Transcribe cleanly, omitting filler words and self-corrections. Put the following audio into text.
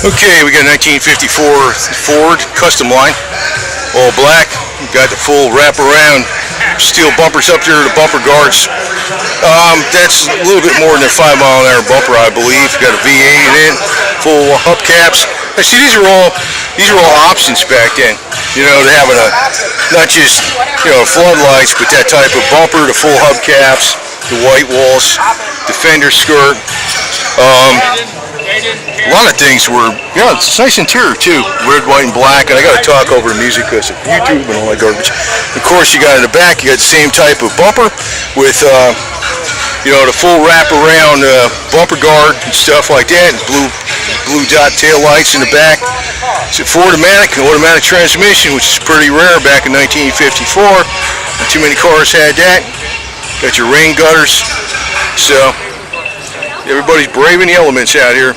Okay, we got a 1954 Ford Customline, all black. We've got the full wraparound steel bumpers up there, the bumper guards. That's a little bit more than a 5-mile-an-hour bumper, I believe. Got a V8 in it, full hubcaps. I see these are all options back then. You know, to having a not just floodlights, but that type of bumper, the full hubcaps, the white walls, the fender skirt. A lot of things were, it's a nice interior too, red, white, and black. And I got to talk over the music because of YouTube and all that garbage. Of course, you got in the back, you got the same type of bumper with, the full wraparound bumper guard and stuff like that. Blue dot tail lights in the back. It's a Ford automatic transmission, which is pretty rare back in 1954. Not too many cars had that. Got your rain gutters. So everybody's braving the elements out here.